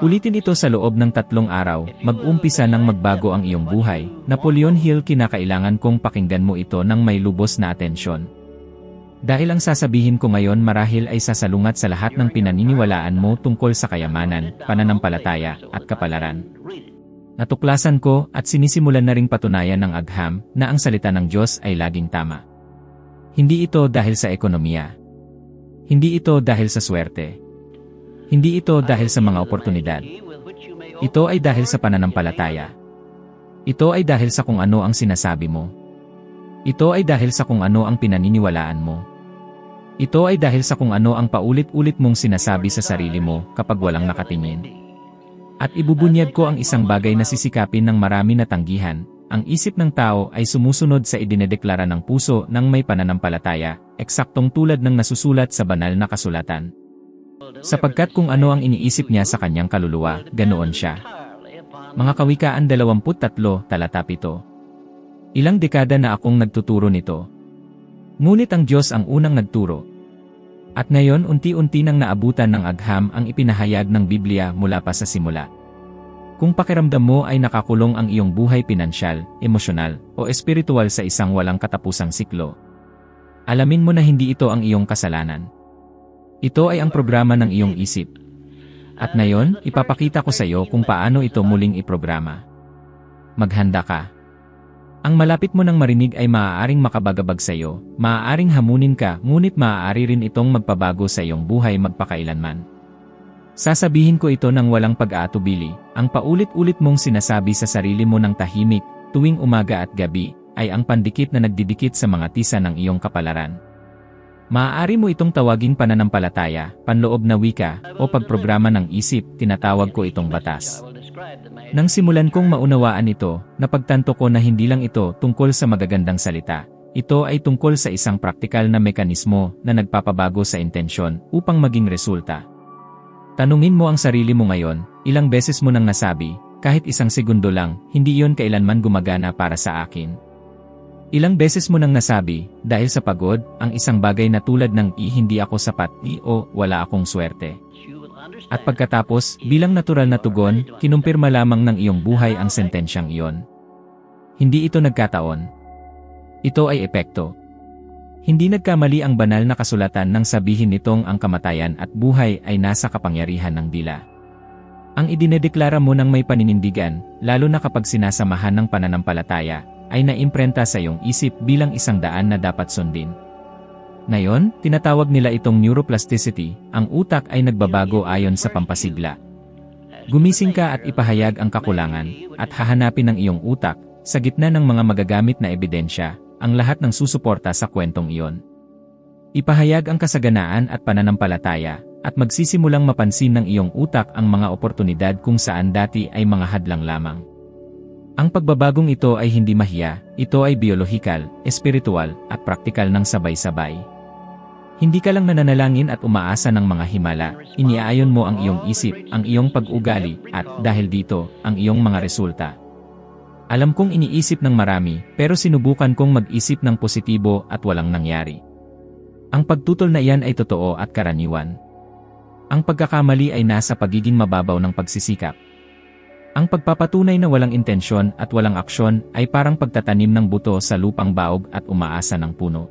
Ulitin ito sa loob ng 3 araw, mag-umpisa nang magbago ang iyong buhay. Napoleon Hill, kinakailangan kong pakinggan mo ito ng may lubos na atensyon. Dahil ang sasabihin ko ngayon marahil ay sasalungat sa lahat ng pinaniniwalaan mo tungkol sa kayamanan, pananampalataya, at kapalaran. Natuklasan ko at sinisimulan na ring patunayan ng agham na ang salita ng Diyos ay laging tama. Hindi ito dahil sa ekonomiya. Hindi ito dahil sa swerte. Hindi ito dahil sa mga oportunidad. Ito ay dahil sa pananampalataya. Ito ay dahil sa kung ano ang sinasabi mo. Ito ay dahil sa kung ano ang pinaniniwalaan mo. Ito ay dahil sa kung ano ang paulit-ulit mong sinasabi sa sarili mo kapag walang nakatingin. At ibubunyag ko ang isang bagay na sisikapin ng marami na tanggihan. Ang isip ng tao ay sumusunod sa idinedeklara ng puso ng may pananampalataya, eksaktong tulad ng nasusulat sa banal na kasulatan. Sapagkat kung ano ang iniisip niya sa kanyang kaluluwa, ganoon siya. Mga Kawikaan 23, talata 7. Ilang dekada na akong nagtuturo nito. Ngunit ang Diyos ang unang nagturo. At ngayon unti-unti nang naabutan ng agham ang ipinahayag ng Biblia mula pa sa simula. Kung pakiramdam mo ay nakakulong ang iyong buhay pinansyal, emosyonal, o espiritual sa isang walang katapusang siklo, alamin mo na hindi ito ang iyong kasalanan. Ito ay ang programa ng iyong isip. At ngayon, ipapakita ko sa iyo kung paano ito muling iprograma. Maghanda ka. Ang malapit mo nang marinig ay maaaring makabagabag sa iyo, maaaring hamunin ka, ngunit maaari rin itong magpabago sa iyong buhay magpakailanman. Sasabihin ko ito ng walang pag-aatubili, ang paulit-ulit mong sinasabi sa sarili mo ng tahimik, tuwing umaga at gabi, ay ang pandikit na nagdidikit sa mga tisa ng iyong kapalaran. Maaari mo itong tawaging pananampalataya, panloob na wika, o pagprograma ng isip, tinatawag ko itong batas. Nang simulan kong maunawaan ito, napagtanto ko na hindi lang ito tungkol sa magagandang salita. Ito ay tungkol sa isang praktikal na mekanismo na nagpapabago sa intensyon upang maging resulta. Tanungin mo ang sarili mo ngayon, ilang beses mo nang nasabi, kahit isang segundo lang, hindi iyon kailanman gumagana para sa akin. Ilang beses mo nang nasabi, dahil sa pagod, ang isang bagay na tulad ng hindi ako sapat, o wala akong swerte. At pagkatapos, bilang natural na tugon, kinumpirma lamang ng iyong buhay ang sentensyang iyon. Hindi ito nagkataon. Ito ay epekto. Hindi nagkamali ang banal na kasulatan nang sabihin nitong ang kamatayan at buhay ay nasa kapangyarihan ng dila. Ang idinedeklara mo ng may paninindigan, lalo na kapag sinasamahan ng pananampalataya, ay naimprenta sa iyong isip bilang isang daan na dapat sundin. Ngayon, tinatawag nila itong neuroplasticity, ang utak ay nagbabago ayon sa pampasigla. Gumising ka at ipahayag ang kakulangan, at hahanapin ng iyong utak, sa gitna ng mga magagamit na ebidensya, ang lahat ng susuporta sa kwentong iyon. Ipahayag ang kasaganaan at pananampalataya, at magsisimulang mapansin ng iyong utak ang mga oportunidad kung saan dati ay mga hadlang lamang. Ang pagbabagong ito ay hindi mahiya, ito ay biolohikal, espiritual, at praktikal ng sabay-sabay. Hindi ka lang nananalangin at umaasa ng mga himala, iniaayon mo ang iyong isip, ang iyong pag-ugali, at dahil dito, ang iyong mga resulta. Alam kong iniisip ng marami, pero sinubukan kong mag-isip ng positibo at walang nangyari. Ang pagtutol na iyan ay totoo at karaniwan. Ang pagkakamali ay nasa pagiging mababaw ng pagsisikap. Ang pagpapatunay na walang intensyon at walang aksyon ay parang pagtatanim ng buto sa lupang baog at umaasa ng puno.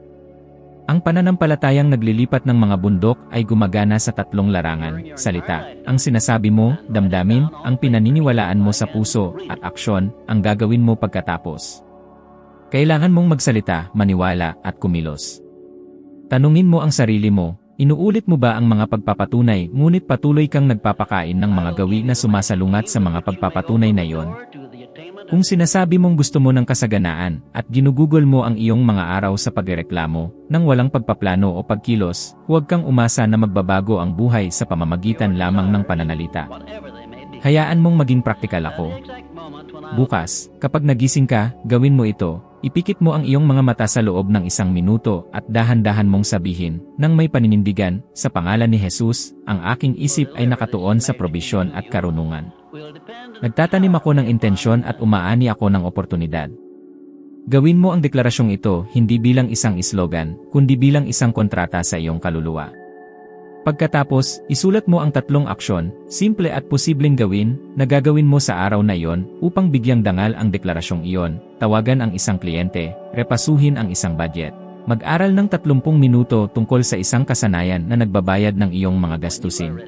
Ang pananampalatayang naglilipat ng mga bundok ay gumagana sa 3 larangan, salita, ang sinasabi mo, damdamin, ang pinaniniwalaan mo sa puso, at aksyon, ang gagawin mo pagkatapos. Kailangan mong magsalita, maniwala, at kumilos. Tanungin mo ang sarili mo, inuulit mo ba ang mga pagpapatunay ngunit patuloy kang nagpapakain ng mga gawi na sumasalungat sa mga pagpapatunay na iyon? Kung sinasabi mong gusto mo ng kasaganaan at ginugugol mo ang iyong mga araw sa pagreklamo, nang walang pagpaplano o pagkilos, huwag kang umasa na magbabago ang buhay sa pamamagitan lamang ng pananalita. Hayaan mong maging praktikal ako. Bukas, kapag nagising ka, gawin mo ito. Ipikit mo ang iyong mga mata sa loob ng 1 minuto at dahan-dahan mong sabihin, nang may paninindigan, sa pangalan ni Jesus, ang aking isip ay nakatuon sa probisyon at karunungan. Nagtatanim ako ng intensyon at umaani ako ng oportunidad. Gawin mo ang deklarasyong ito hindi bilang isang slogan, kundi bilang isang kontrata sa iyong kaluluwa. Pagkatapos, isulat mo ang 3 aksyon, simple at posibleng gawin, na gagawin mo sa araw na iyon upang bigyang dangal ang deklarasyong iyon, tawagan ang isang kliyente, repasuhin ang isang budget. Mag-aral ng 30 minuto tungkol sa isang kasanayan na nagbabayad ng iyong mga gastusin.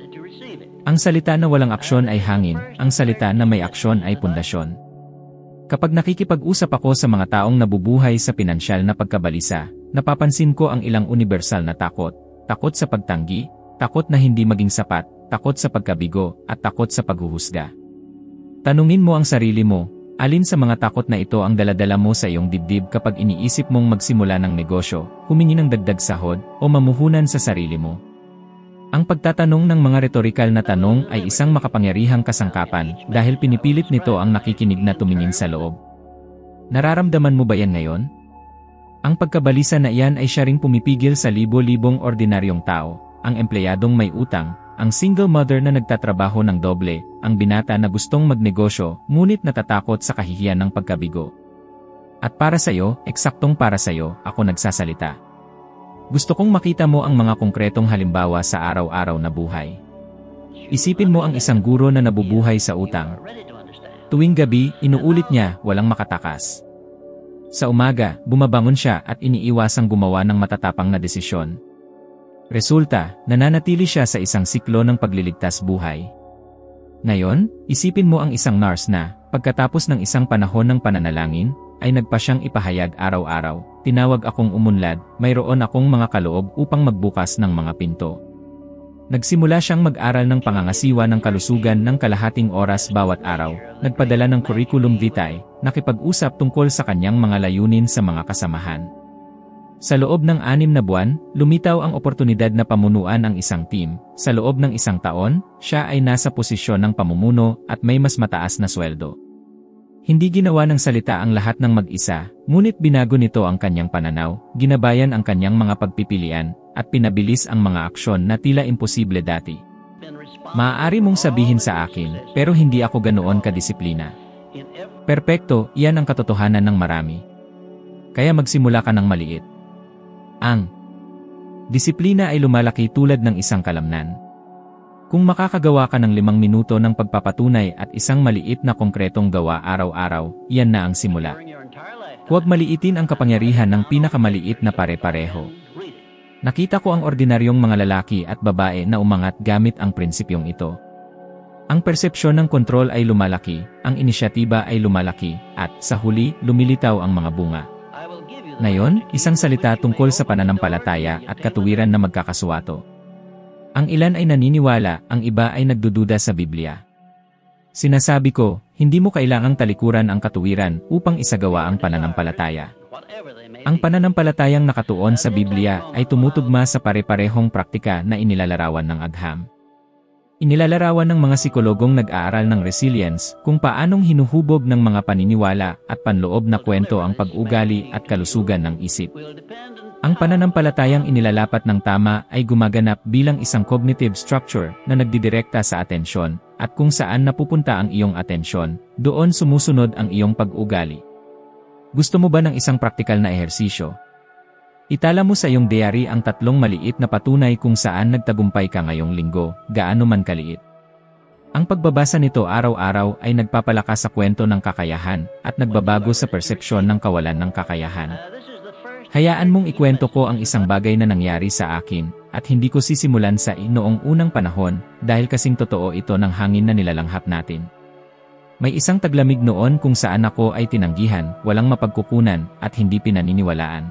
Ang salita na walang aksyon ay hangin, ang salita na may aksyon ay pundasyon. Kapag nakikipag-usap ako sa mga taong nabubuhay sa pinansyal na pagkabalisa, napapansin ko ang ilang universal na takot. Takot sa pagtanggi, takot na hindi maging sapat, takot sa pagkabigo, at takot sa paghuhusga. Tanungin mo ang sarili mo, alin sa mga takot na ito ang daladala mo sa iyong dibdib kapag iniisip mong magsimula ng negosyo, humingi ng dagdag sahod, o mamuhunan sa sarili mo? Ang pagtatanong ng mga retorikal na tanong ay isang makapangyarihang kasangkapan dahil pinipilit nito ang nakikinig na tumingin sa loob. Nararamdaman mo ba yan ngayon? Ang pagkabalisa na iyan ay siya ring pumipigil sa libo-libong ordinaryong tao, ang empleyadong may utang, ang single mother na nagtatrabaho ng doble, ang binata na gustong magnegosyo ngunit natatakot sa kahihiyan ng pagkabigo. At para sa'yo, eksaktong para sa'yo, ako nagsasalita. Gusto kong makita mo ang mga konkretong halimbawa sa araw-araw na buhay. Isipin mo ang isang guro na nabubuhay sa utang. Tuwing gabi, inuulit niya, walang makatakas. Sa umaga, bumabangon siya at iniiwasang gumawa ng matatapang na desisyon. Resulta, nananatili siya sa isang siklo ng pagliligtas buhay. Ngayon, isipin mo ang isang nurse na, pagkatapos ng isang panahon ng pananalangin, ay nagpa siyang ipahayag araw-araw, tinawag akong umunlad, mayroon akong mga kaloob upang magbukas ng mga pinto. Nagsimula siyang mag-aral ng pangangasiwa ng kalusugan ng kalahating oras bawat araw, nagpadala ng curriculum vitae, nakipag-usap tungkol sa kanyang mga layunin sa mga kasamahan. Sa loob ng 6 na buwan, lumitaw ang oportunidad na pamunuan ang isang team. Sa loob ng 1 taon, siya ay nasa posisyon ng pamumuno at may mas mataas na sweldo. Hindi ginawa ng salita ang lahat ng mag-isa, ngunit binago nito ang kanyang pananaw, ginabayan ang kanyang mga pagpipilian, at pinabilis ang mga aksyon na tila imposible dati. Maaari mong sabihin sa akin, pero hindi ako ganoon kadisiplina. Perpekto, iyan ang katotohanan ng marami. Kaya magsimula ka ng maliit. Ang disiplina ay lumalaki tulad ng isang kalamnan. Kung makakagawa ka ng 5 minuto ng pagpapatunay at isang maliit na konkretong gawa araw-araw, iyan na ang simula. Huwag maliitin ang kapangyarihan ng pinakamaliit na pare-pareho. Nakita ko ang ordinaryong mga lalaki at babae na umangat gamit ang prinsipyong ito. Ang persepsyon ng kontrol ay lumalaki, ang inisyatiba ay lumalaki, at sa huli, lumilitaw ang mga bunga. Ngayon, isang salita tungkol sa pananampalataya at katuwiran na magkakasuwato. Ang ilan ay naniniwala, ang iba ay nagdududa sa Biblia. Sinasabi ko, hindi mo kailangang talikuran ang katuwiran upang isagawa ang pananampalataya. Ang pananampalatayang nakatuon sa Biblia ay tumutugma sa pare-parehong praktika na inilalarawan ng agham. Inilalarawan ng mga psikologong nag-aaral ng resilience kung paanong hinuhubog ng mga paniniwala at panloob na kwento ang pag-ugali at kalusugan ng isip. Ang pananampalatayang inilalapat ng tama ay gumaganap bilang isang cognitive structure na nagdidirekta sa atensyon, at kung saan napupunta ang iyong atensyon, doon sumusunod ang iyong pag-ugali. Gusto mo ba ng isang praktikal na ehersisyo? Itala mo sa iyong diary ang 3 maliit na patunay kung saan nagtagumpay ka ngayong linggo, gaano man kaliit. Ang pagbabasa nito araw-araw ay nagpapalakas sa kwento ng kakayahan at nagbabago sa persepsyon ng kawalan ng kakayahan. Hayaan mong ikwento ko ang isang bagay na nangyari sa akin at hindi ko sisimulan sa noong unang panahon dahil kasing totoo ito ng hangin na nilalanghap natin. May isang taglamig noon kung saan ako ay tinanggihan, walang mapagkukunan at hindi pinaniniwalaan.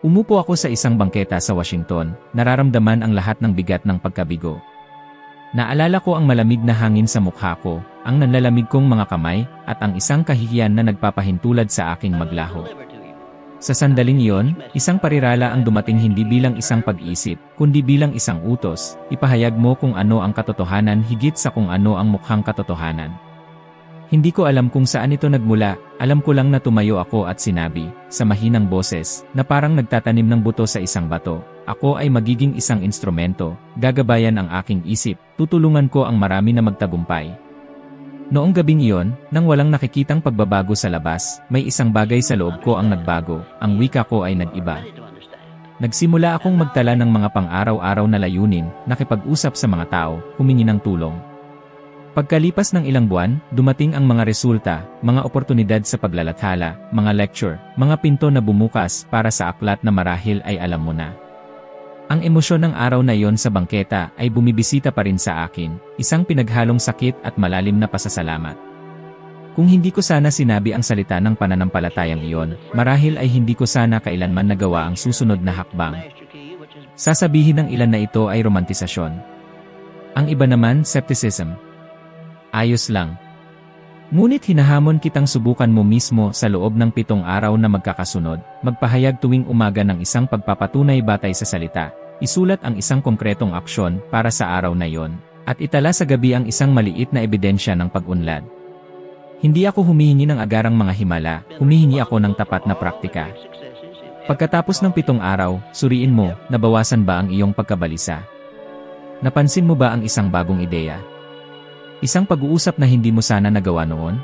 Umupo ako sa isang bangketa sa Washington, nararamdaman ang lahat ng bigat ng pagkabigo. Naalala ko ang malamig na hangin sa mukha ko, ang nanlalamig kong mga kamay, at ang isang kahihiyan na nagpapahintulad sa aking maglaho. Sa sandaling iyon, isang parirala ang dumating hindi bilang isang pag-isip, kundi bilang isang utos, ipahayag mo kung ano ang katotohanan higit sa kung ano ang mukhang katotohanan. Hindi ko alam kung saan ito nagmula, alam ko lang na tumayo ako at sinabi, sa mahinang boses, na parang nagtatanim ng buto sa isang bato, ako ay magiging isang instrumento, gagabayan ang aking isip, tutulungan ko ang marami na magtagumpay. Noong gabing iyon, nang walang nakikitang pagbabago sa labas, may isang bagay sa loob ko ang nagbago, ang wika ko ay nag-iba. Nagsimula akong magtala ng mga pang-araw-araw na layunin, nakipag-usap sa mga tao, humingi ng tulong. Pagkalipas ng ilang buwan, dumating ang mga resulta, mga oportunidad sa paglalathala, mga lecture, mga pinto na bumukas para sa aklat na marahil ay alam mo na. Ang emosyon ng araw na iyon sa bangketa ay bumibisita pa rin sa akin, isang pinaghalong sakit at malalim na pasasalamat. Kung hindi ko sana sinabi ang salita ng pananampalatayang iyon, marahil ay hindi ko sana kailanman nagawa ang susunod na hakbang. Sasabihin ng ilan na ito ay romantisasyon. Ang iba naman, skepticism. Ayos lang. Ngunit hinahamon kitang subukan mo mismo sa loob ng 7 araw na magkakasunod, magpahayag tuwing umaga ng isang pagpapatunay batay sa salita, isulat ang isang konkretong aksyon para sa araw na iyon, at itala sa gabi ang isang maliit na ebidensya ng pag-unlad. Hindi ako humihingi ng agarang mga himala, humihingi ako ng tapat na praktika. Pagkatapos ng 7 araw, suriin mo, nabawasan ba ang iyong pagkabalisa? Napansin mo ba ang isang bagong ideya? Isang pag-uusap na hindi mo sana nagawa noon?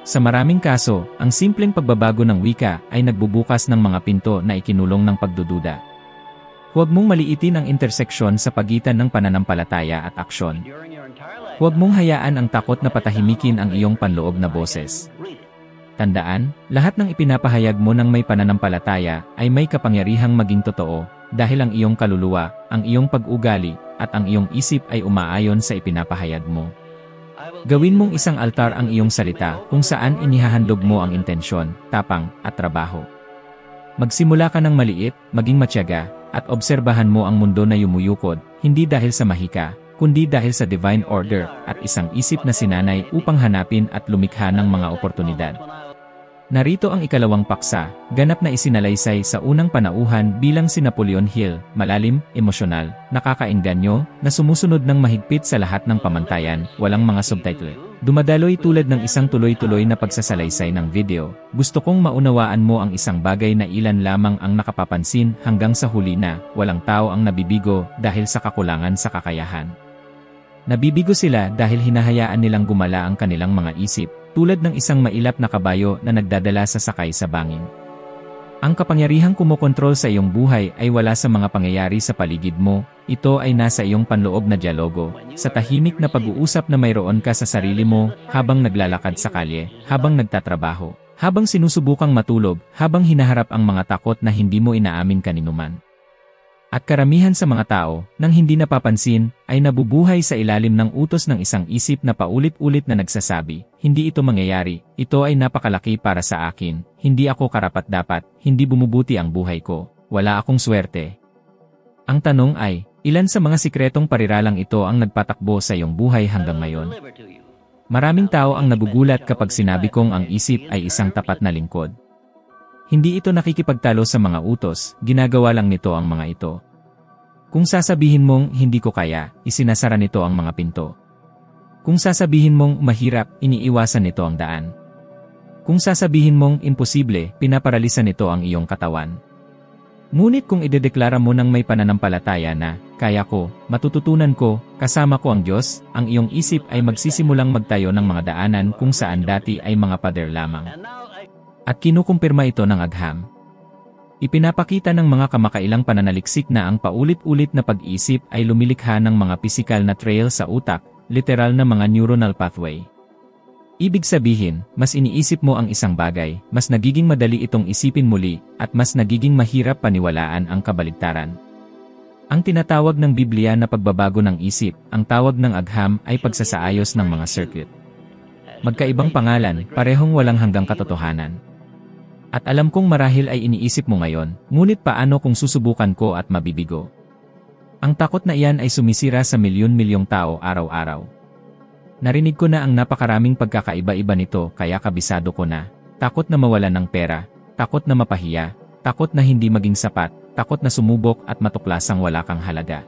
Sa maraming kaso, ang simpleng pagbabago ng wika ay nagbubukas ng mga pinto na ikinulong ng pagdududa. Huwag mong maliitin ang interseksyon sa pagitan ng pananampalataya at aksyon. Huwag mong hayaan ang takot na patahimikin ang iyong panloob na boses. Tandaan, lahat ng ipinapahayag mo ng may pananampalataya ay may kapangyarihang maging totoo, dahil ang iyong kaluluwa, ang iyong pag-ugali, at ang iyong isip ay umaayon sa ipinapahayag mo. Gawin mong isang altar ang iyong salita kung saan inihahandog mo ang intensyon, tapang, at trabaho. Magsimula ka ng maliit, maging matyaga, at obserbahan mo ang mundo na yumuyukod, hindi dahil sa mahika, kundi dahil sa divine order at isang isip na sinanay upang hanapin at lumikha ng mga oportunidad. Narito ang ikalawang paksa, ganap na isinalaysay sa unang panauhan bilang si Napoleon Hill, malalim, emosyonal, nakakaengganyo, na sumusunod ng mahigpit sa lahat ng pamantayan, walang mga subtitle. Dumadaloy tulad ng isang tuloy-tuloy na pagsasalaysay ng video. Gusto kong maunawaan mo ang isang bagay na ilan lamang ang nakapapansin hanggang sa huli na, walang tao ang nabibigo dahil sa kakulangan sa kakayahan. Nabibigo sila dahil hinahayaan nilang gumala ang kanilang mga isip, tulad ng isang mailap na kabayo na nagdadala sa sakay sa bangin. Ang kapangyarihang kumokontrol sa iyong buhay ay wala sa mga pangyayari sa paligid mo, ito ay nasa iyong panloob na dialogo, sa tahimik na pag-uusap na mayroon ka sa sarili mo, habang naglalakad sa kalye, habang nagtatrabaho, habang sinusubukang matulog, habang hinaharap ang mga takot na hindi mo inaamin kaninuman. At karamihan sa mga tao, nang hindi napapansin, ay nabubuhay sa ilalim ng utos ng isang isip na paulit-ulit na nagsasabi, hindi ito mangyayari, ito ay napakalaki para sa akin, hindi ako karapat-dapat, hindi bumubuti ang buhay ko, wala akong swerte. Ang tanong ay, ilan sa mga sikretong pariralang ito ang nagpatakbo sa iyong buhay hanggang ngayon? Maraming tao ang nagugulat kapag sinabi kong ang isip ay isang tapat na lingkod. Hindi ito nakikipagtalo sa mga utos, ginagawa lang nito ang mga ito. Kung sasabihin mong hindi ko kaya, isinasara nito ang mga pinto. Kung sasabihin mong mahirap, iniiwasan nito ang daan. Kung sasabihin mong imposible, pinaparalisa nito ang iyong katawan. Ngunit kung idedeklara mo ng may pananampalataya na, kaya ko, matututunan ko, kasama ko ang Diyos, ang iyong isip ay magsisimulang magtayo ng mga daanan kung saan dati ay mga pader lamang. At kinukumpirma ito ng agham. Ipinapakita ng mga kamakailang pananaliksik na ang paulit-ulit na pag-isip ay lumilikha ng mga pisikal na trail sa utak, literal na mga neuronal pathway. Ibig sabihin, mas iniisip mo ang isang bagay, mas nagiging madali itong isipin muli, at mas nagiging mahirap paniwalaan ang kabaligtaran. Ang tinatawag ng Biblia na pagbabago ng isip, ang tawag ng agham ay pagsasaayos ng mga circuit. Magkaibang pangalan, parehong walang hanggang katotohanan. At alam kong marahil ay iniisip mo ngayon, ngunit paano kung susubukan ko at mabibigo? Ang takot na iyan ay sumisira sa milyon-milyong tao araw-araw. Narinig ko na ang napakaraming pagkakaiba-iba nito kaya kabisado ko na. Takot na mawalan ng pera, takot na mapahiya, takot na hindi maging sapat, takot na sumubok at matuklasang wala kang halaga.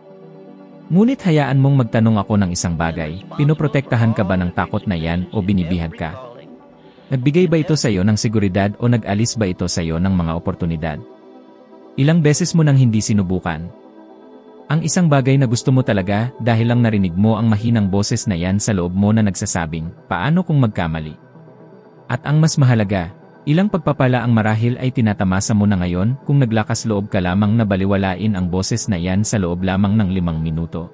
Ngunit hayaan mong magtanong ako ng isang bagay, pinoprotektahan ka ba ng takot na iyan o binibihag ka? Nagbigay ba ito sa iyo ng seguridad o nag-alis ba ito sa iyo ng mga oportunidad? Ilang beses mo nang hindi sinubukan? Ang isang bagay na gusto mo talaga dahil lang narinig mo ang mahinang boses na yan sa loob mo na nagsasabing, paano kung magkamali? At ang mas mahalaga, Ilang pagpapala ang marahil ay tinatamasa mo na ngayon kung naglakas loob ka lamang na baliwalain ang boses na iyan sa loob lamang ng 5 minuto.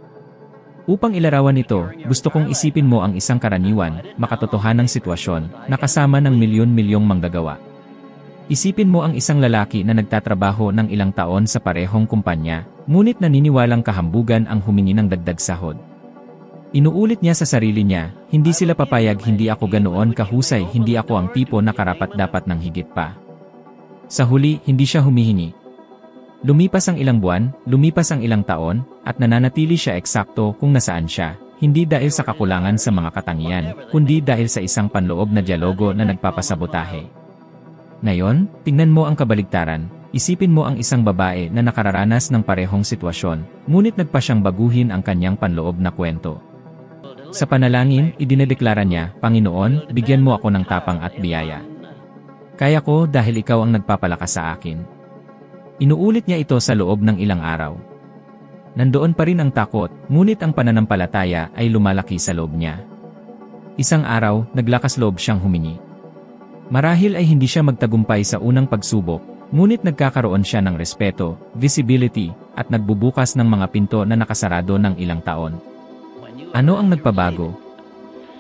Upang ilarawan ito, gusto kong isipin mo ang isang karaniwan, makatotohanang sitwasyon, na kasama ng milyon-milyong manggagawa. Isipin mo ang isang lalaki na nagtatrabaho ng ilang taon sa parehong kumpanya, ngunit naniniwalang kahambugan ang humingi ng dagdag sahod. Inuulit niya sa sarili niya, hindi sila papayag, hindi ako ganoon kahusay, hindi ako ang tipo na karapat-dapat ng higit pa. Sa huli, hindi siya humihingi. Lumipas ang ilang buwan, lumipas ang ilang taon, at nananatili siya eksakto kung nasaan siya, hindi dahil sa kakulangan sa mga katangian, kundi dahil sa isang panloob na dialogo na nagpapasabotahe. Ngayon, tingnan mo ang kabaligtaran, isipin mo ang isang babae na nakararanas ng parehong sitwasyon, ngunit nagpa siyang baguhin ang kanyang panloob na kwento. Sa panalangin, idinedeklara niya, Panginoon, bigyan mo ako ng tapang at biyaya. Kaya ko dahil ikaw ang nagpapalakas sa akin. Inuulit niya ito sa loob ng ilang araw. Nandoon pa rin ang takot, ngunit ang pananampalataya ay lumalaki sa loob niya. Isang araw, naglakas loob siyang humingi. Marahil ay hindi siya magtagumpay sa unang pagsubok, ngunit nagkakaroon siya ng respeto, visibility, at nagbubukas ng mga pinto na nakasarado ng ilang taon. Ano ang nagpabago?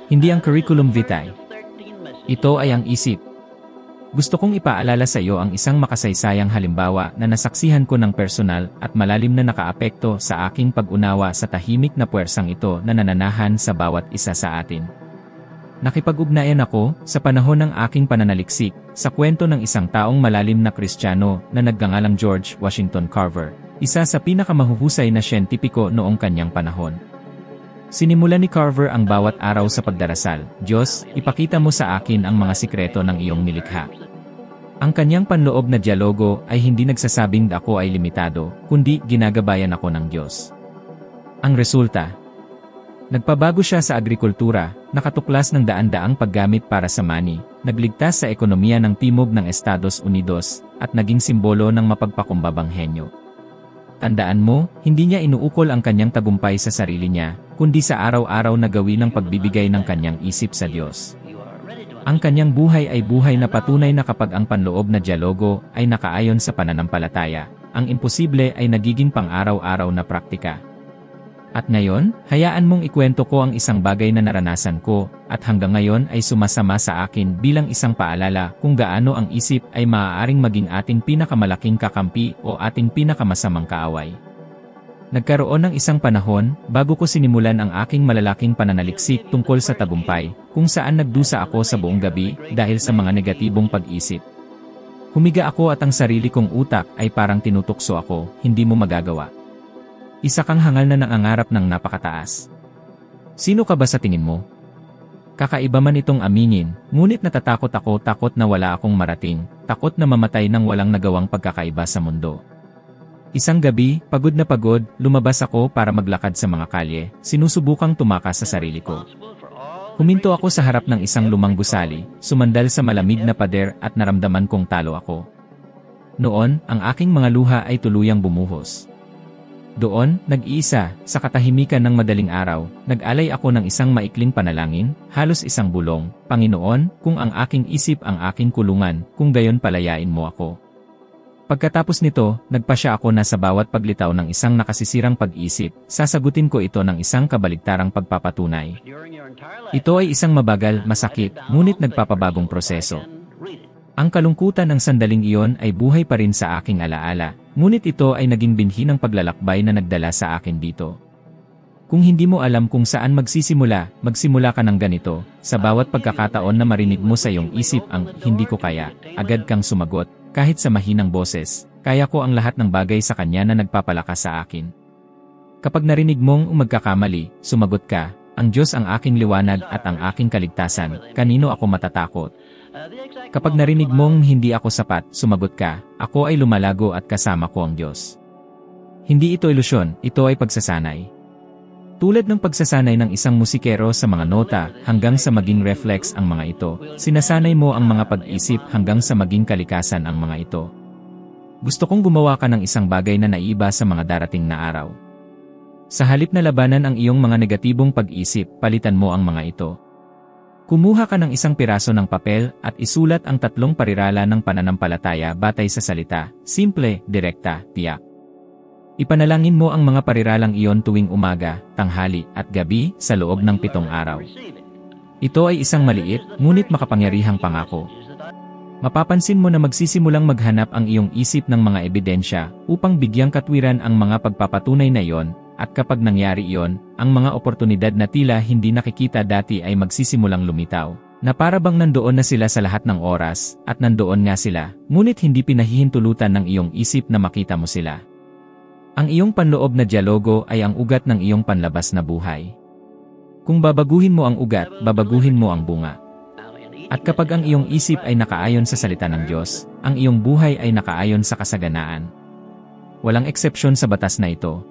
Hindi ang curriculum vitae. Ito ay ang isip. Gusto kong ipaalala sa iyo ang isang makasaysayang halimbawa na nasaksihan ko ng personal at malalim na nakaapekto sa aking pag-unawa sa tahimik na puwersang ito na nananahan sa bawat isa sa atin. Nakipag-ugnayan ako, sa panahon ng aking pananaliksik, sa kwento ng isang taong malalim na Kristiyano na nagngangalang George Washington Carver, isa sa pinakamahuhusay na siyentipiko noong kanyang panahon. Sinimulan ni Carver ang bawat araw sa pagdarasal, Diyos, ipakita mo sa akin ang mga sikreto ng iyong nilikha. Ang kanyang panloob na dialogo ay hindi nagsasabing ako ay limitado, kundi ginagabayan ako ng Diyos. Ang resulta, nagpabago siya sa agrikultura, nakatuklas ng daan-daang paggamit para sa money, nagligtas sa ekonomiya ng timog ng Estados Unidos, at naging simbolo ng mapagpakumbabang henyo. Tandaan mo, hindi niya inuukol ang kanyang tagumpay sa sarili niya, kundi sa araw-araw na gawin ng pagbibigay ng kanyang isip sa Diyos. Ang kanyang buhay ay buhay na patunay na kapag ang panloob na dialogo ay nakaayon sa pananampalataya, ang imposible ay nagiging pang-araw-araw na praktika. At ngayon, hayaan mong ikwento ko ang isang bagay na naranasan ko, at hanggang ngayon ay sumasama sa akin bilang isang paalala kung gaano ang isip ay maaaring maging ating pinakamalaking kakampi o ating pinakamasamang kaaway. Nagkaroon ng isang panahon, bago ko sinimulan ang aking malalaking pananaliksik tungkol sa tagumpay, kung saan nagdusa ako sa buong gabi dahil sa mga negatibong pag-isip. Humiga ako at ang sarili kong utak ay parang tinutukso ako, hindi mo magagawa. Isa kang hangal na nangangarap ng napakataas. Sino ka ba sa tingin mo? Kakaiba man itong aminin, ngunit natatakot ako, takot na wala akong marating, takot na mamatay nang walang nagawang pagkakaiba sa mundo. Isang gabi, pagod na pagod, lumabas ako para maglakad sa mga kalye, sinusubukang tumakas sa sarili ko. Huminto ako sa harap ng isang lumang gusali, sumandal sa malamig na pader at naramdaman kong talo ako. Noon, ang aking mga luha ay tuluyang bumuhos. Doon, nag-iisa, sa katahimikan ng madaling araw, nag-alay ako ng isang maikling panalangin, halos isang bulong, Panginoon, kung ang aking isip ang aking kulungan, kung gayon palayain mo ako. Pagkatapos nito, nagpasya ako na sa bawat paglitaw ng isang nakasisirang pag-isip, sasagutin ko ito ng isang kabaligtarang pagpapatunay. Ito ay isang mabagal, masakit, ngunit nagpapabagong proseso. Ang kalungkutan ng sandaling iyon ay buhay pa rin sa aking alaala, ngunit ito ay naging binhi ng paglalakbay na nagdala sa akin dito. Kung hindi mo alam kung saan magsimula ka ng ganito, sa bawat pagkakataon na marinig mo sa iyong isip ang hindi ko kaya, agad kang sumagot, kahit sa mahinang boses, kaya ko ang lahat ng bagay sa kanya na nagpapalakas sa akin. Kapag narinig mong magkakamali, sumagot ka, ang Diyos ang aking liwanag at ang aking kaligtasan, kanino ako matatakot? Kapag narinig mong hindi ako sapat, sumagot ka, ako ay lumalago at kasama ko ang Diyos. Hindi ito ilusyon, ito ay pagsasanay. Tulad ng pagsasanay ng isang musikero sa mga nota hanggang sa maging reflex ang mga ito, sinasanay mo ang mga pag-isip hanggang sa maging kalikasan ang mga ito. Gusto kong gumawa ka ng isang bagay na naiiba sa mga darating na araw. Sa halip na labanan ang iyong mga negatibong pag-isip, palitan mo ang mga ito. Kumuha ka ng isang piraso ng papel at isulat ang 3 parirala ng pananampalataya batay sa salita, simple, direkta, tiyak. Ipanalangin mo ang mga pariralang iyon tuwing umaga, tanghali, at gabi sa loob ng 7 araw. Ito ay isang maliit, ngunit makapangyarihang pangako. Mapapansin mo na magsisimulang maghanap ang iyong isip ng mga ebidensya upang bigyang katwiran ang mga pagpapatunay na iyon, at kapag nangyari iyon, ang mga oportunidad na tila hindi nakikita dati ay magsisimulang lumitaw, na para bang nandoon na sila sa lahat ng oras, at nandoon nga sila, ngunit hindi pinahihintulutan ng iyong isip na makita mo sila. Ang iyong panloob na dialogo ay ang ugat ng iyong panlabas na buhay. Kung babaguhin mo ang ugat, babaguhin mo ang bunga. At kapag ang iyong isip ay nakaayon sa salita ng Diyos, ang iyong buhay ay nakaayon sa kasaganaan. Walang eksepsyon sa batas na ito.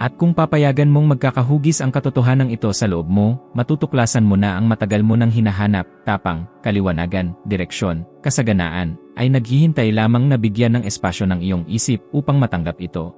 At kung papayagan mong magkakahugis ang katotohanan ito sa loob mo, matutuklasan mo na ang matagal mo nang hinahanap, tapang, kaliwanagan, direksyon, kasaganaan, ay naghihintay lamang na bigyan ng espasyo ng iyong isip upang matanggap ito.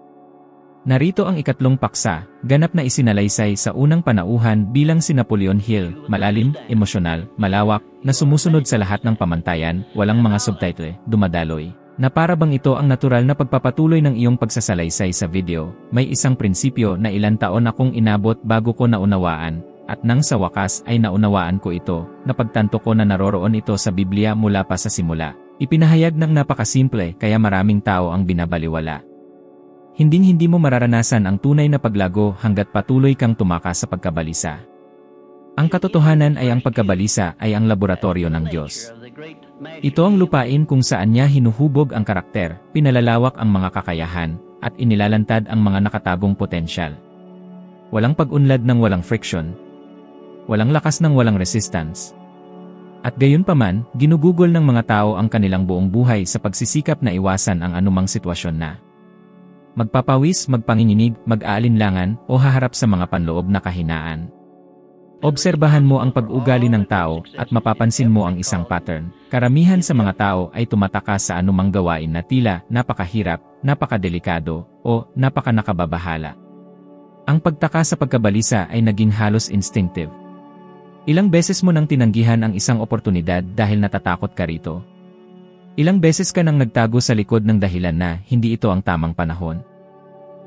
Narito ang 3 paksa, ganap na isinalaysay sa unang panauhan bilang si Napoleon Hill, malalim, emosyonal, malawak, na sumusunod sa lahat ng pamantayan, walang mga subtitle, dumadaloy. Na para bang ito ang natural na pagpapatuloy ng iyong pagsasalaysay sa video, may isang prinsipyo na ilang taon akong inabot bago ko naunawaan, at nang sa wakas ay naunawaan ko ito, napagtanto ko na naroroon ito sa Biblia mula pa sa simula. Ipinahayag ng napakasimple kaya maraming tao ang binabaliwala. Hinding-hindi mo mararanasan ang tunay na paglago hanggat patuloy kang tumakas sa pagkabalisa. Ang katotohanan ay ang pagkabalisa ay ang laboratorio ng Diyos. Ito ang lupain kung saan niya hinuhubog ang karakter, pinalalawak ang mga kakayahan, at inilalantad ang mga nakatagong potensyal. Walang pag-unlad ng walang friction. Walang lakas ng walang resistance. At gayunpaman, ginugugol ng mga tao ang kanilang buong buhay sa pagsisikap na iwasan ang anumang sitwasyon na magpapawis, magpanginginig, mag-aalinlangan, o haharap sa mga panloob na kahinaan. Obserbahan mo ang pag-ugali ng tao at mapapansin mo ang isang pattern. Karamihan sa mga tao ay tumatakas sa anumang gawain na tila napakahirap, napakadelikado, o napakanakababahala. Ang pagtaka sa pagkabalisa ay naging halos instinctive. Ilang beses mo nang tinanggihan ang isang oportunidad dahil natatakot ka rito? Ilang beses ka nang nagtago sa likod ng dahilan na hindi ito ang tamang panahon?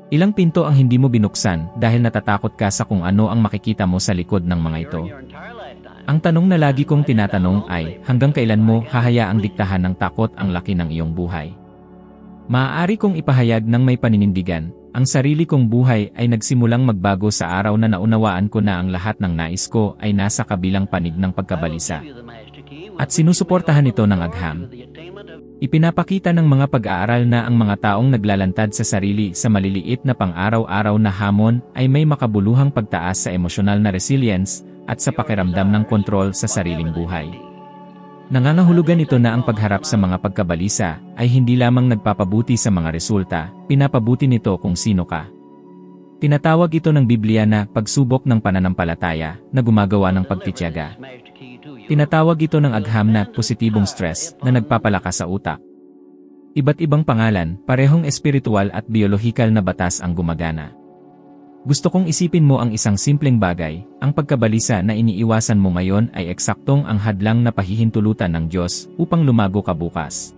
Ilang pinto ang hindi mo binuksan dahil natatakot ka sa kung ano ang makikita mo sa likod ng mga ito? Ang tanong na lagi kong tinatanong ay, hanggang kailan mo hahayaang diktahan ng takot ang laki ng iyong buhay? Maaari kong ipahayag ng may paninindigan, ang sarili kong buhay ay nagsimulang magbago sa araw na naunawaan ko na ang lahat ng nais ko ay nasa kabilang panig ng pagkabalisa. At sinusuportahan ito ng agham. Ipinapakita ng mga pag-aaral na ang mga taong naglalantad sa sarili sa maliliit na pang-araw-araw na hamon ay may makabuluhang pagtaas sa emosyonal na resilience at sa pakiramdam ng kontrol sa sariling buhay. Nangangahulugan ito na ang pagharap sa mga pagkabalisa ay hindi lamang nagpapabuti sa mga resulta, pinapabuti nito kung sino ka. Tinatawag ito ng Biblia na pagsubok ng pananampalataya na gumagawa ng pagtitiyaga. Tinatawag ito ng agham na positibong stress na nagpapalakas sa utak. Iba't ibang pangalan, parehong espiritual at biolohikal na batas ang gumagana. Gusto kong isipin mo ang isang simpleng bagay, ang pagkabalisa na iniiwasan mo ngayon ay eksaktong ang hadlang na pahihintulutan ng Diyos upang lumago ka bukas.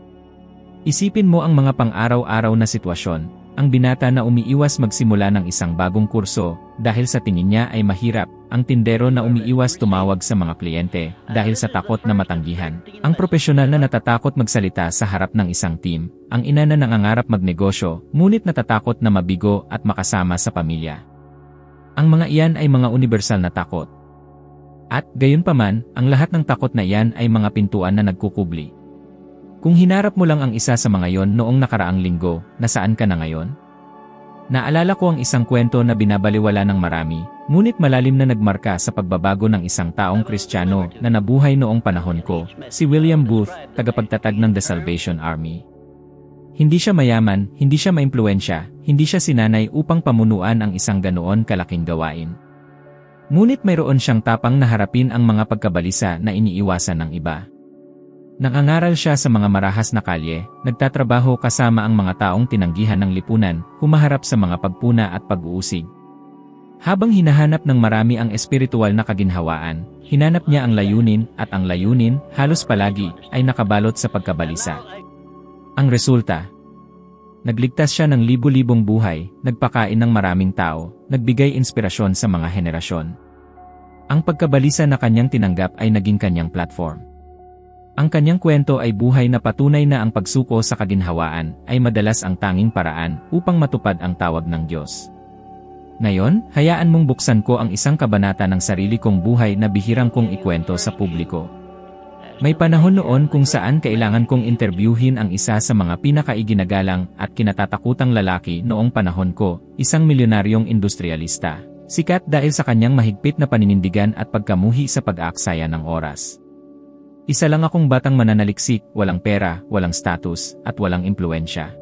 Isipin mo ang mga pang-araw-araw na sitwasyon, ang binata na umiiwas magsimula ng isang bagong kurso dahil sa tingin niya ay mahirap, ang tindero na umiiwas tumawag sa mga kliyente dahil sa takot na matanggihan, ang profesional na natatakot magsalita sa harap ng isang team, ang ina na nangangarap magnegosyo ngunit natatakot na mabigo at makasama sa pamilya. Ang mga iyan ay mga universal na takot. At gayunpaman, ang lahat ng takot na iyan ay mga pintuan na nagkukubli. Kung hinarap mo lang ang isa sa mga yon noong nakaraang linggo, nasaan ka na ngayon? Naalala ko ang isang kwento na binabaliwala ng marami, ngunit malalim na nagmarka sa pagbabago ng isang taong Kristiyano na nabuhay noong panahon ko, si William Booth, tagapagtatag ng The Salvation Army. Hindi siya mayaman, hindi siya maimpluwensya, hindi siya sinanay upang pamunuan ang isang ganoon kalaking gawain. Ngunit mayroon siyang tapang na harapin ang mga pagkabalisa na iniiwasan ng iba. Nangangaral siya sa mga marahas na kalye, nagtatrabaho kasama ang mga taong tinanggihan ng lipunan, humaharap sa mga pagpuna at pag-uusig. Habang hinahanap ng marami ang espiritual na kaginhawaan, hinanap niya ang layunin, at ang layunin, halos palagi, ay nakabalot sa pagkabalisa. Ang resulta, nagligtas siya ng libu-libong buhay, nagpakain ng maraming tao, nagbigay inspirasyon sa mga henerasyon. Ang pagkabalisa na kanyang tinanggap ay naging kanyang platform. Ang kanyang kwento ay buhay na patunay na ang pagsuko sa kaginhawaan ay madalas ang tanging paraan upang matupad ang tawag ng Diyos. Ngayon, hayaan mong buksan ko ang isang kabanata ng sarili kong buhay na bihirang kong ikwento sa publiko. May panahon noon kung saan kailangan kong interbyuhin ang isa sa mga pinakaiginagalang at kinatatakutang lalaki noong panahon ko, isang milyonaryong industrialista. Sikat dahil sa kanyang mahigpit na paninindigan at pagkamuhi sa pag-aaksaya ng oras. Isa lang akong batang mananaliksik, walang pera, walang status, at walang impluensya.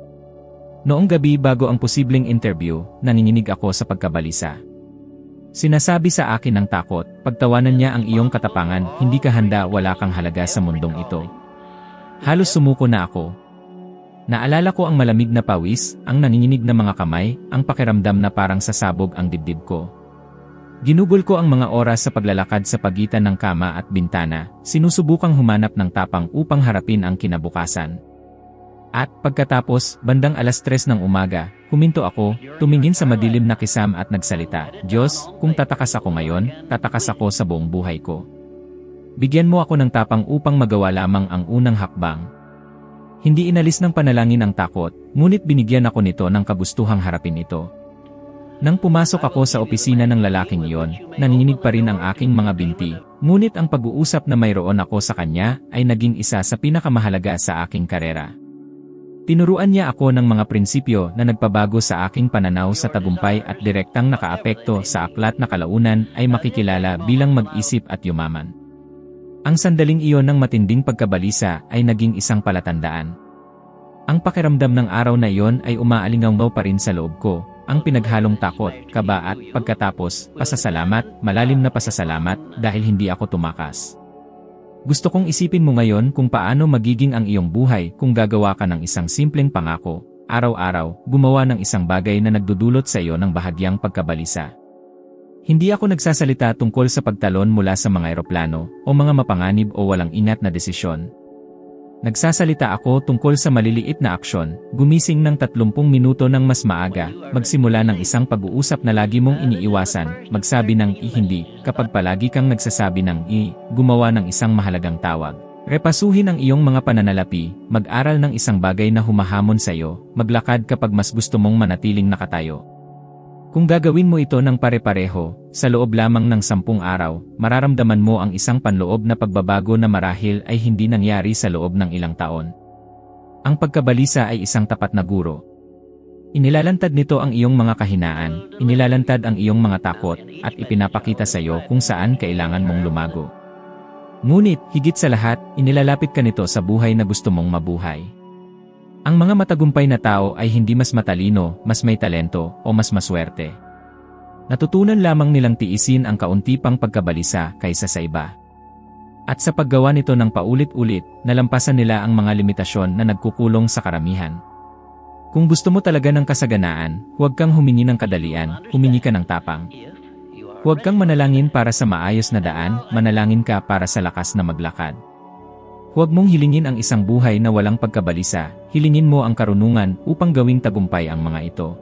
Noong gabi bago ang posibleng interview, nanginginig ako sa pagkabalisa. Sinasabi sa akin ng takot, pagtawanan niya ang iyong katapangan, hindi ka handa, wala kang halaga sa mundong ito. Halos sumuko na ako. Naalala ko ang malamig na pawis, ang nanginginig na mga kamay, ang pakiramdam na parang sasabog ang dibdib ko. Ginugol ko ang mga oras sa paglalakad sa pagitan ng kama at bintana, sinusubukang humanap ng tapang upang harapin ang kinabukasan. At pagkatapos, bandang 3:00 ng umaga, huminto ako, tumingin sa madilim na kisam at nagsalita, Diyos, kung tatakas ako ngayon, tatakas ako sa buong buhay ko. Bigyan mo ako ng tapang upang magawa lamang ang unang hakbang. Hindi inalis ng panalangin ang takot, ngunit binigyan ako nito ng kagustuhang harapin ito. Nang pumasok ako sa opisina ng lalaking iyon, nanginginig pa rin ang aking mga binti, ngunit ang pag-uusap na mayroon ako sa kanya ay naging isa sa pinakamahalaga sa aking karera. Tinuruan niya ako ng mga prinsipyo na nagpabago sa aking pananaw sa tagumpay at direktang nakaapekto sa aklat na kalaunan ay makikilala bilang mag-isip at yumaman. Ang sandaling iyon ng matinding pagkabalisa ay naging isang palatandaan. Ang pakiramdam ng araw na iyon ay umaalingaw pa rin sa loob ko, ang pinaghalong takot, kaba at pagkatapos, pasasalamat, malalim na pasasalamat dahil hindi ako tumakas. Gusto kong isipin mo ngayon kung paano magiging ang iyong buhay kung gagawa ka ng isang simpleng pangako, araw-araw, gumawa ng isang bagay na nagdudulot sa iyo ng bahagyang pagkabalisa. Hindi ako nagsasalita tungkol sa pagtalon mula sa mga eroplano, o mga mapanganib o walang ingat na desisyon. Nagsasalita ako tungkol sa maliliit na aksyon, gumising ng 30 minuto ng mas maaga, magsimula ng isang pag-uusap na lagi mong iniiwasan, magsabi ng hindi, kapag palagi kang nagsasabi ng gumawa ng isang mahalagang tawag. Repasuhin ang iyong mga pananalapi, mag-aral ng isang bagay na humahamon sa iyo, maglakad kapag mas gusto mong manatiling nakatayo. Kung gagawin mo ito ng pare-pareho, sa loob lamang ng 10 araw, mararamdaman mo ang isang panloob na pagbabago na marahil ay hindi nangyari sa loob ng ilang taon. Ang pagkabalisa ay isang tapat na guro. Inilalantad nito ang iyong mga kahinaan, inilalantad ang iyong mga takot, at ipinapakita sa iyo kung saan kailangan mong lumago. Ngunit, higit sa lahat, inilalapit ka nito sa buhay na gusto mong mabuhay. Ang mga matagumpay na tao ay hindi mas matalino, mas may talento, o mas maswerte. Natutunan lamang nilang tiisin ang kaunti pang pagkabalisa kaysa sa iba. At sa paggawa nito ng paulit-ulit, nalampasan nila ang mga limitasyon na nagkukulong sa karamihan. Kung gusto mo talaga ng kasaganaan, huwag kang humingi ng kadalian, humingi ka ng tapang. Huwag kang manalangin para sa maayos na daan, manalangin ka para sa lakas na maglakad. Huwag mong hilingin ang isang buhay na walang pagkabalisa, hilingin mo ang karunungan upang gawing tagumpay ang mga ito.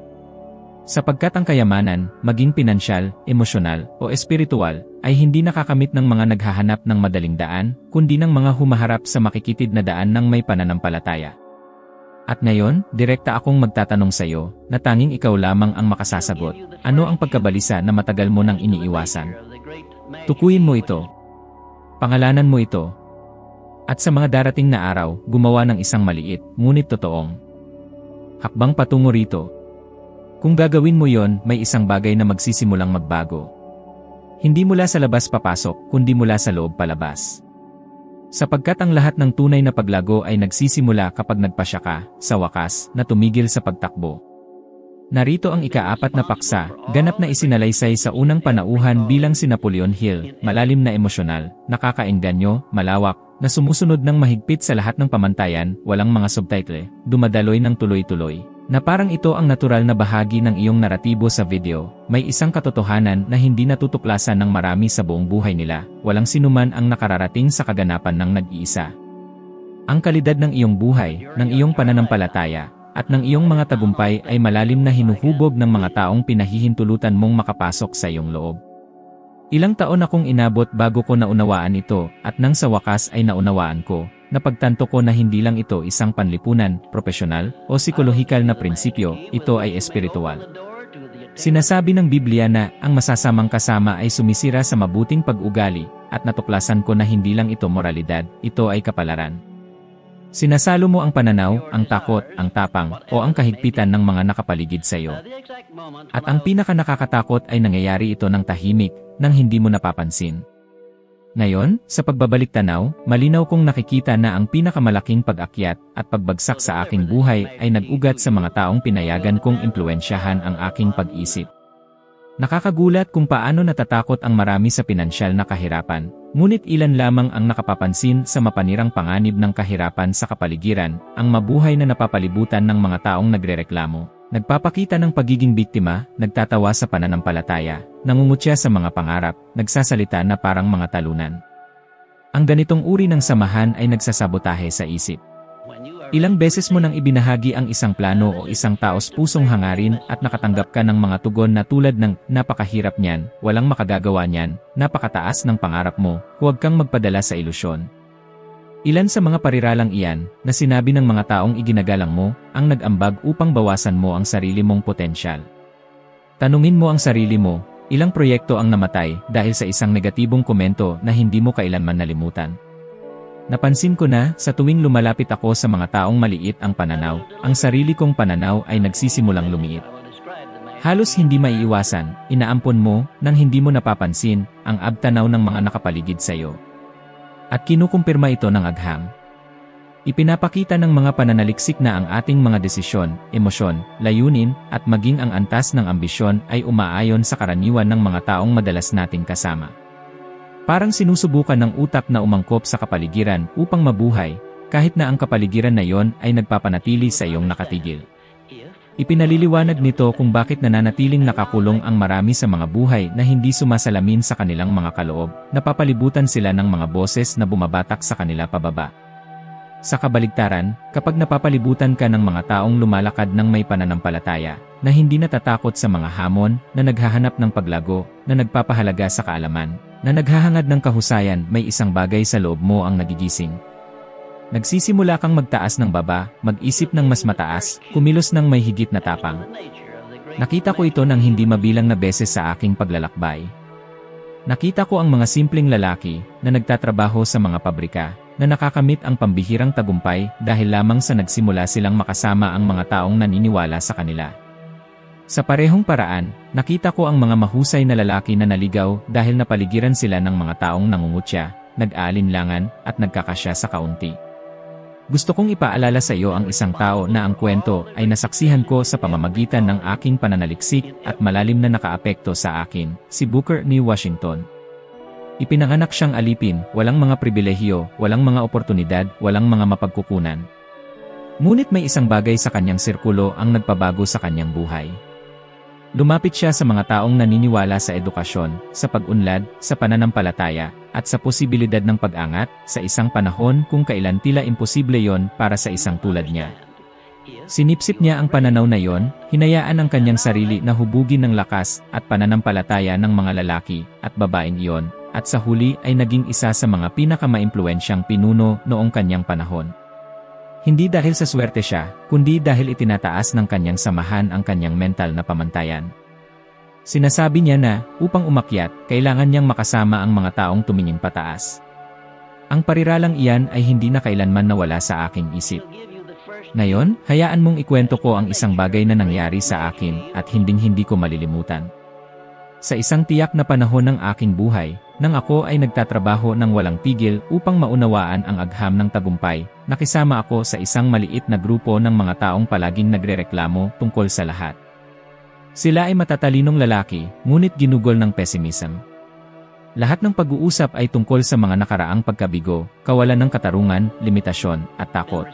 Sapagkat ang kayamanan, maging pinansyal, emosyonal, o espiritual, ay hindi nakakamit ng mga naghahanap ng madaling daan, kundi ng mga humaharap sa makikitid na daan ng may pananampalataya. At ngayon, direkta akong magtatanong sa iyo, na tanging ikaw lamang ang makasasagot, ano ang pagkabalisa na matagal mo nang iniiwasan? Tukuyin mo ito. Pangalanan mo ito. At sa mga darating na araw, gumawa ng isang maliit, ngunit totoong hakbang patungo rito. Kung gagawin mo yon, may isang bagay na magsisimulang magbago. Hindi mula sa labas papasok, kundi mula sa loob palabas. Sapagkat ang lahat ng tunay na paglago ay nagsisimula kapag nagpasya ka, sa wakas, na tumigil sa pagtakbo. Narito ang ika-4 na paksa, ganap na isinalaysay sa unang panauhan bilang si Napoleon Hill, malalim na emosyonal, nakakaengganyo, malawak, na sumusunod ng mahigpit sa lahat ng pamantayan, walang mga subtitle, dumadaloy ng tuloy-tuloy. Na parang ito ang natural na bahagi ng iyong naratibo sa video, may isang katotohanan na hindi natutuklasan ng marami sa buong buhay nila, walang sinuman ang nakararating sa kaganapan ng nag-iisa. Ang kalidad ng iyong buhay, ng iyong pananampalataya, at ng iyong mga tagumpay ay malalim na hinuhubog ng mga taong pinahihintulutan mong makapasok sa iyong loob. Ilang taon akong inabot bago ko naunawaan ito, at nang sa wakas ay naunawaan ko, napagtanto ko na hindi lang ito isang panlipunan, profesional, o psikolohikal na prinsipyo, ito ay espiritual. Sinasabi ng Biblia na ang masasamang kasama ay sumisira sa mabuting pag-ugali, at natuklasan ko na hindi lang ito moralidad, ito ay kapalaran. Sinasalo mo ang pananaw, ang takot, ang tapang, o ang kahigpitan ng mga nakapaligid sa iyo. At ang pinaka-nakakatakot ay nangyayari ito ng tahimik, nang hindi mo napapansin. Ngayon, sa pagbabalik tanaw, malinaw kong nakikita na ang pinakamalaking pag-akyat at pagbagsak sa aking buhay ay nag-ugat sa mga taong pinayagan kong impluwensyahan ang aking pag-isip. Nakakagulat kung paano natatakot ang marami sa pinansyal na kahirapan, ngunit ilan lamang ang nakapapansin sa mapanirang panganib ng kahirapan sa kapaligiran, ang mabuhay na napapalibutan ng mga taong nagrereklamo, nagpapakita ng pagiging biktima, nagtatawa sa pananampalataya, nangungutya sa mga pangarap, nagsasalita na parang mga talunan. Ang ganitong uri ng samahan ay nagsasabotahe sa isip. Ilang beses mo nang ibinahagi ang isang plano o isang taos pusong hangarin at nakatanggap ka ng mga tugon na tulad ng napakahirap niyan, walang makagagawa niyan, napakataas ng pangarap mo, huwag kang magpadala sa ilusyon. Ilan sa mga pariralang iyan, na sinabi ng mga taong iginagalang mo, ang nag-ambag upang bawasan mo ang sarili mong potensyal. Tanungin mo ang sarili mo, ilang proyekto ang namatay dahil sa isang negatibong komento na hindi mo kailanman nalimutan. Napansin ko na, sa tuwing lumalapit ako sa mga taong maliit ang pananaw, ang sarili kong pananaw ay nagsisimulang lumiit. Halos hindi maiiwasan, inaampon mo, nang hindi mo napapansin, ang abtanaw ng mga nakapaligid sa iyo. At kinukumpirma ito ng agham. Ipinapakita ng mga pananaliksik na ang ating mga desisyon, emosyon, layunin, at maging ang antas ng ambisyon ay umaayon sa karaniwan ng mga taong madalas nating kasama. Parang sinusubukan ng utak na umangkop sa kapaligiran upang mabuhay, kahit na ang kapaligiran na iyon ay nagpapanatili sa iyong nakatigil. Ipinaliliwanag nito kung bakit nananatiling nakakulong ang marami sa mga buhay na hindi sumasalamin sa kanilang mga kaloob, napapalibutan sila ng mga boses na bumabatak sa kanila pababa. Sa kabaligtaran, kapag napapalibutan ka ng mga taong lumalakad ng may pananampalataya, na hindi natatakot sa mga hamon, na naghahanap ng paglago, na nagpapahalaga sa kaalaman, na naghahangad ng kahusayan, may isang bagay sa loob mo ang nagigising. Nagsisimula kang magtaas ng baba, mag-isip ng mas mataas, kumilos ng may higit na tapang. Nakita ko ito ng hindi mabilang na beses sa aking paglalakbay. Nakita ko ang mga simpleng lalaki na nagtatrabaho sa mga pabrika, na nakakamit ang pambihirang tagumpay dahil lamang sa nagsimula silang makasama ang mga taong naniniwala sa kanila. Sa parehong paraan, nakita ko ang mga mahusay na lalaki na naligaw dahil napaligiran sila ng mga taong nangungutya, nag-aalinlangan, at nagkakasya sa kaunti. Gusto kong ipaalala sa iyo ang isang tao na ang kwento ay nasaksihan ko sa pamamagitan ng aking pananaliksik at malalim na nakaapekto sa akin, si Booker T. Washington. Ipinanganak siyang alipin, walang mga pribilehiyo, walang mga oportunidad, walang mga mapagkukunan. Ngunit may isang bagay sa kanyang sirkulo ang nagpabago sa kanyang buhay. Lumapit siya sa mga taong naniniwala sa edukasyon, sa pag-unlad, sa pananampalataya, at sa posibilidad ng pag-angat, sa isang panahon kung kailan tila imposible yon para sa isang tulad niya. Sinipsip niya ang pananaw na yon, hinayaan ang kanyang sarili na hubugin ng lakas at pananampalataya ng mga lalaki at babaeng iyon, at sa huli ay naging isa sa mga pinakamaimpluwensyang pinuno noong kanyang panahon. Hindi dahil sa swerte siya, kundi dahil itinataas ng kanyang samahan ang kanyang mental na pamantayan. Sinasabi niya na, upang umakyat, kailangan niyang makasama ang mga taong tumingin pataas. Ang pariralang iyan ay hindi na kailanman nawala sa aking isip. Ngayon, hayaan mong ikwento ko ang isang bagay na nangyari sa akin at hinding-hindi ko malilimutan. Sa isang tiyak na panahon ng aking buhay, nang ako ay nagtatrabaho ng walang tigil upang maunawaan ang agham ng tagumpay, nakisama ako sa isang maliit na grupo ng mga taong palaging nagrereklamo tungkol sa lahat. Sila ay matatalinong lalaki, ngunit ginugol ng pessimism. Lahat ng pag-uusap ay tungkol sa mga nakaraang pagkabigo, kawalan ng katarungan, limitasyon, at takot.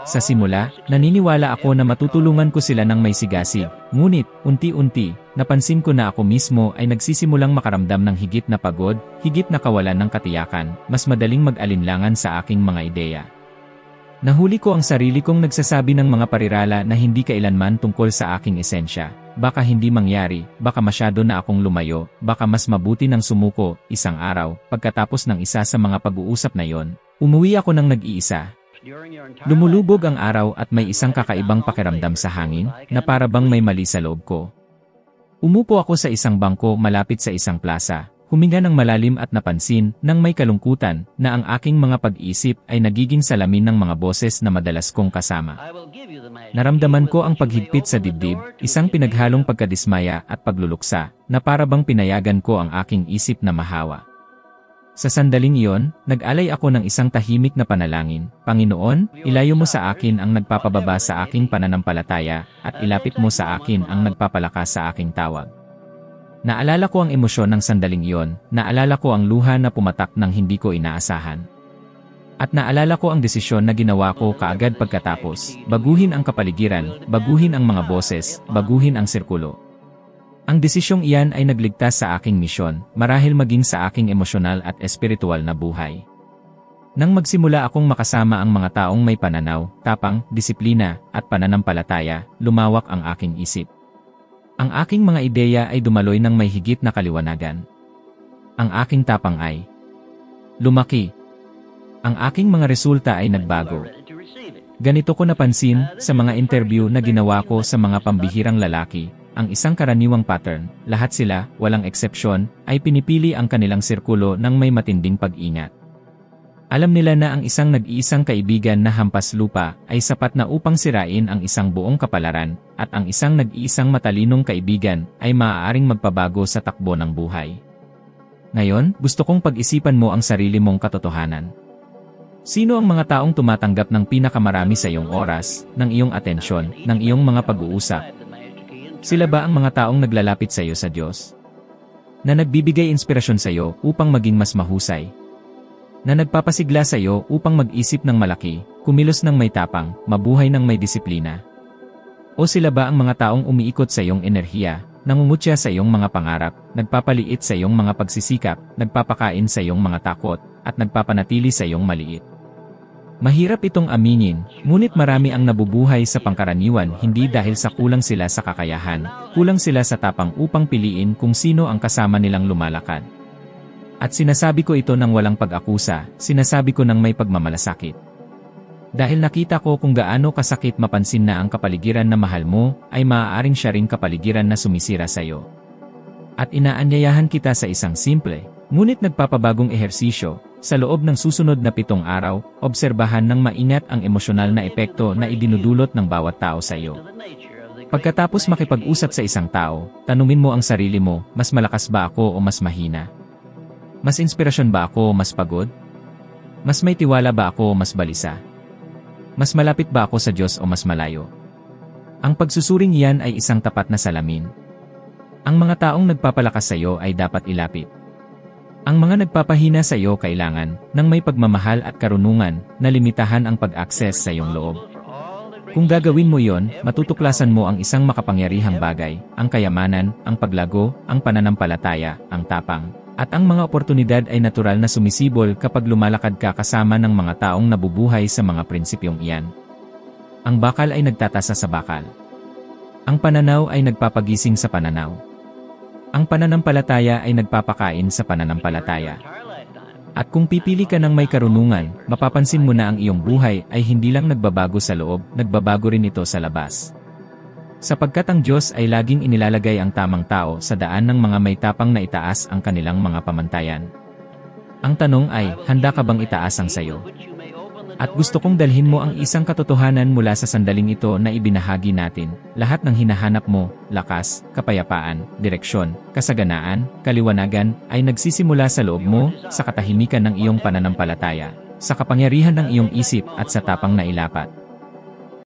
Sa simula, naniniwala ako na matutulungan ko sila ng may sigasig, ngunit, unti-unti, napansin ko na ako mismo ay nagsisimulang makaramdam ng higit na pagod, higit na kawalan ng katiyakan, mas madaling mag-alinlangan sa aking mga ideya. Nahuli ko ang sarili kong nagsasabi ng mga parirala na hindi kailanman tungkol sa aking esensya. Baka hindi mangyari, baka masyado na akong lumayo, baka mas mabuti nang sumuko. Isang araw, pagkatapos ng isa sa mga pag-uusap na yon, umuwi ako ng nag-iisa. Lumulubog ang araw at may isang kakaibang pakiramdam sa hangin, na para bang may mali sa loob ko. Umupo ako sa isang bangko malapit sa isang plaza, huminga ng malalim at napansin, nang may kalungkutan, na ang aking mga pag-iisip ay nagiging salamin ng mga boses na madalas kong kasama. Naramdaman ko ang paghigpit sa dibdib, isang pinaghalong pagkadismaya at pagluluksa, na para bang pinayagan ko ang aking isip na mahawa. Sa sandaling iyon, nag-alay ako ng isang tahimik na panalangin, Panginoon, ilayo mo sa akin ang nagpapababa sa aking pananampalataya, at ilapit mo sa akin ang nagpapalakas sa aking tawag. Naalala ko ang emosyon ng sandaling iyon, naalala ko ang luha na pumatak ng hindi ko inaasahan. At naalala ko ang desisyon na ginawa ko kaagad pagkatapos, baguhin ang kapaligiran, baguhin ang mga boses, baguhin ang sirkulo. Ang desisyong iyan ay nagligtas sa aking misyon, marahil maging sa aking emosyonal at espiritual na buhay. Nang magsimula akong makasama ang mga taong may pananaw, tapang, disiplina, at pananampalataya, lumawak ang aking isip. Ang aking mga ideya ay dumaloy ng may higit na kaliwanagan. Ang aking tapang ay lumaki. Ang aking mga resulta ay nagbago. Ganito ko napansin sa mga interview na ginawa ko sa mga pambihirang lalaki. Ang isang karaniwang pattern, lahat sila, walang eksepsyon, ay pinipili ang kanilang sirkulo ng may matinding pag-ingat. Alam nila na ang isang nag-iisang kaibigan na hampas lupa ay sapat na upang sirain ang isang buong kapalaran, at ang isang nag-iisang matalinong kaibigan ay maaaring magpabago sa takbo ng buhay. Ngayon, gusto kong pag-isipan mo ang sarili mong katotohanan. Sino ang mga taong tumatanggap ng pinakamarami sa iyong oras, ng iyong atensyon, ng iyong mga pag-uusap? Sila ba ang mga taong naglalapit sa iyo sa Diyos? Na nagbibigay inspirasyon sa iyo upang maging mas mahusay? Na nagpapasigla sa iyo upang mag-isip ng malaki, kumilos ng may tapang, mabuhay ng may disiplina? O sila ba ang mga taong umiikot sa iyong enerhiya, nangungutya sa iyong mga pangarap, nagpapaliit sa iyong mga pagsisikap, nagpapakain sa iyong mga takot, at nagpapanatili sa iyong maliit? Mahirap itong aminin, ngunit marami ang nabubuhay sa pangkaraniwan hindi dahil sa kulang sila sa kakayahan, kulang sila sa tapang upang piliin kung sino ang kasama nilang lumalakad. At sinasabi ko ito ng walang pag-akusa, sinasabi ko ng may pagmamalasakit. Dahil nakita ko kung gaano kasakit mapansin na ang kapaligiran na mahal mo ay maaaring siya ring kapaligiran na sumisira sa iyo. At inaanyayahan kita sa isang simple, ngunit nagpapabagong ehersisyo. Sa loob ng susunod na 7 araw, obserbahan ng maingat ang emosyonal na epekto na idinudulot ng bawat tao sa iyo. Pagkatapos makipag-usap sa isang tao, tanungin mo ang sarili mo, mas malakas ba ako o mas mahina? Mas inspirasyon ba ako o mas pagod? Mas may tiwala ba ako o mas balisa? Mas malapit ba ako sa Diyos o mas malayo? Ang pagsusuring iyan ay isang tapat na salamin. Ang mga taong nagpapalakas sa iyo ay dapat ilapit. Ang mga nagpapahina sa iyo kailangan ng may pagmamahal at karunungan na limitahan ang pag-access sa iyong loob. Kung gagawin mo yon, matutuklasan mo ang isang makapangyarihang bagay, ang kayamanan, ang paglago, ang pananampalataya, ang tapang, at ang mga oportunidad ay natural na sumisibol kapag lumalakad ka kasama ng mga taong nabubuhay sa mga prinsipyong iyan. Ang bakal ay nagtatasa sa bakal. Ang pananaw ay nagpapagising sa pananaw. Ang pananampalataya ay nagpapakain sa pananampalataya. At kung pipili ka ng may karunungan, mapapansin mo na ang iyong buhay ay hindi lang nagbabago sa loob, nagbabago rin ito sa labas. Sapagkat ang Diyos ay laging inilalagay ang tamang tao sa daan ng mga may tapang na itaas ang kanilang mga pamantayan. Ang tanong ay, handa ka bang itaas ang sayo? At gusto kong dalhin mo ang isang katotohanan mula sa sandaling ito na ibinahagi natin. Lahat ng hinahanap mo, lakas, kapayapaan, direksyon, kasaganaan, kaliwanagan, ay nagsisimula sa loob mo, sa katahimikan ng iyong pananampalataya, sa kapangyarihan ng iyong isip at sa tapang na ilapat.